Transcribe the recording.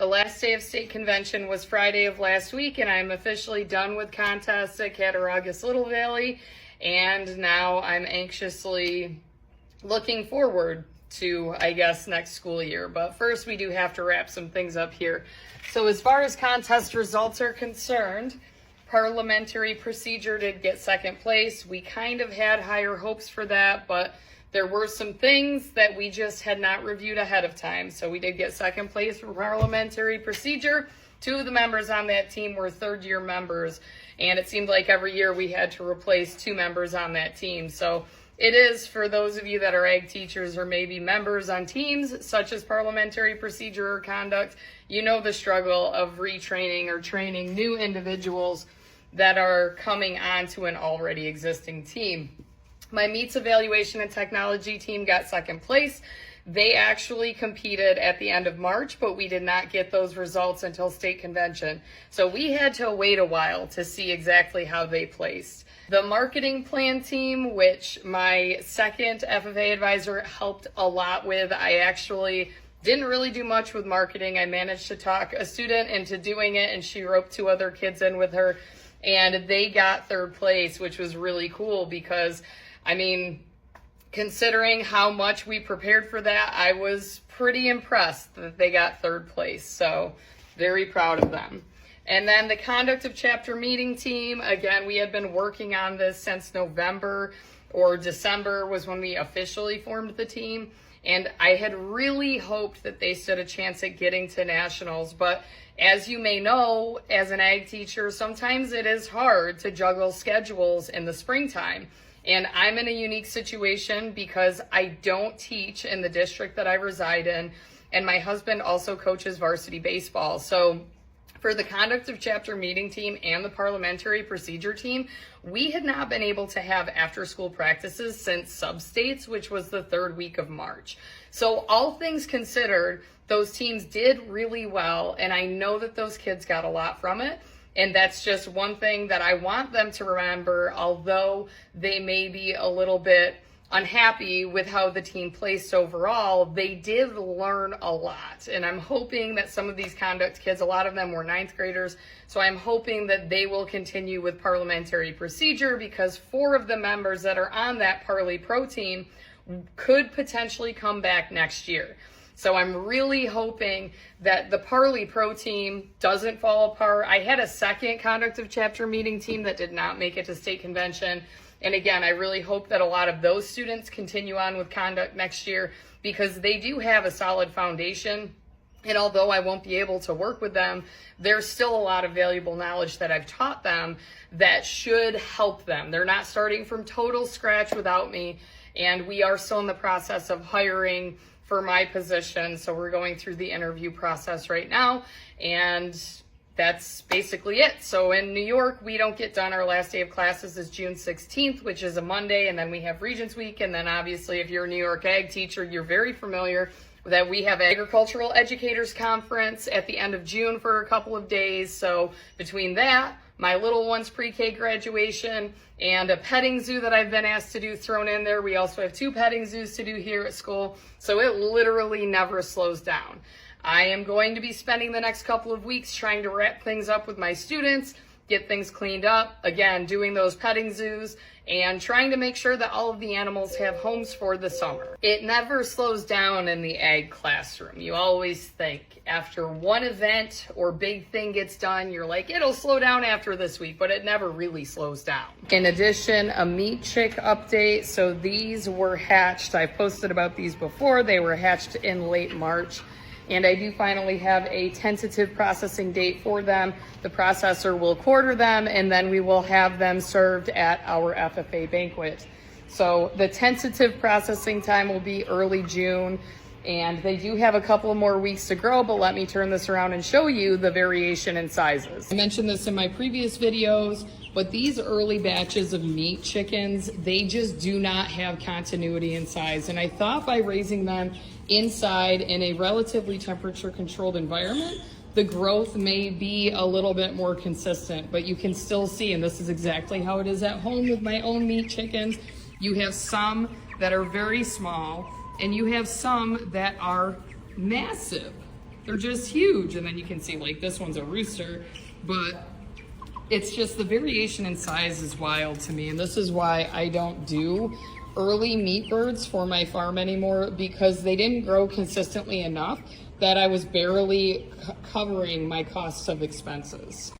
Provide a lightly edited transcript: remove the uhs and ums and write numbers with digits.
The last day of state convention was Friday of last week, and I'm officially done with contests at Cattaraugus Little Valley, and now I'm anxiously looking forward to, I guess, next school year. But first, we do have to wrap some things up here. So as far as contest results are concerned, parliamentary procedure did get second place. We kind of had higher hopes for that, but there were some things that we just had not reviewed ahead of time. So we did get second place for parliamentary procedure. Two of the members on that team were third-year members, and it seemed like every year we had to replace two members on that team. So it is, for those of you that are ag teachers or maybe members on teams such as parliamentary procedure or conduct, you know the struggle of retraining or training new individuals that are coming onto an already existing team. My meets evaluation and technology team got second place. They actually competed at the end of March, but we did not get those results until state convention. So we had to wait a while to see exactly how they placed. The marketing plan team, which my second FFA advisor helped a lot with, I actually didn't really do much with marketing. I managed to talk a student into doing it, and she roped two other kids in with her, and they got third place, which was really cool because, I mean, considering how much we prepared for that, I was pretty impressed that they got third place. So very proud of them. And then the conduct of chapter meeting team, again, we had been working on this since November or December was when we officially formed the team. And I had really hoped that they stood a chance at getting to nationals. But as you may know, as an ag teacher, sometimes it is hard to juggle schedules in the springtime. And I'm in a unique situation because I don't teach in the district that I reside in, and my husband also coaches varsity baseball. So for the conduct of chapter meeting team and the parliamentary procedure team, we had not been able to have after school practices since substates, which was the third week of March. So all things considered, those teams did really well, and I know that those kids got a lot from it. And that's just one thing that I want them to remember, although they may be a little bit unhappy with how the team placed overall, they did learn a lot. And I'm hoping that some of these conduct kids, a lot of them were ninth graders, so I'm hoping that they will continue with parliamentary procedure, because 4 of the members that are on that Parley Pro team could potentially come back next year. So I'm really hoping that the Parley Pro team doesn't fall apart. I had a second conduct of chapter meeting team that did not make it to state convention. And again, I really hope that a lot of those students continue on with conduct next year, because they do have a solid foundation. And although I won't be able to work with them, there's still a lot of valuable knowledge that I've taught them that should help them. They're not starting from total scratch without me. And we are still in the process of hiring for my position. So we're going through the interview process right now, and that's basically it. So in New York, we don't get done. Our last day of classes is June 16th, which is a Monday, and then we have Regents Week. And then obviously, if you're a New York ag teacher, you're very familiar that we have Agricultural Educators Conference at the end of June for a couple of days. So between that, my little one's pre-K graduation, and a petting zoo that I've been asked to do thrown in there. We also have 2 petting zoos to do here at school. So it literally never slows down. I am going to be spending the next couple of weeks trying to wrap things up with my students, get things cleaned up, again, doing those petting zoos, and trying to make sure that all of the animals have homes for the summer. It never slows down in the ag classroom. You always think after one event or big thing gets done, you're like, it'll slow down after this week, but it never really slows down. In addition, a meat chick update. So these were hatched. I've posted about these before. They were hatched in late March. And I do finally have a tentative processing date for them. The processor will quarter them, and then we will have them served at our FFA banquet. So the tentative processing time will be early June, and they do have a couple more weeks to grow, but let me turn this around and show you the variation in sizes. I mentioned this in my previous videos, but these early batches of meat chickens, they just do not have continuity in size. And I thought by raising them inside in a relatively temperature controlled environment, the growth may be a little bit more consistent, but you can still see, and this is exactly how it is at home with my own meat chickens, you have some that are very small and you have some that are massive. they're just huge. And then you can see like this one's a rooster, but it's just the variation in size is wild to me. And this is why I don't do early meat birds for my farm anymore, because they didn't grow consistently enough that I was barely covering my costs of expenses.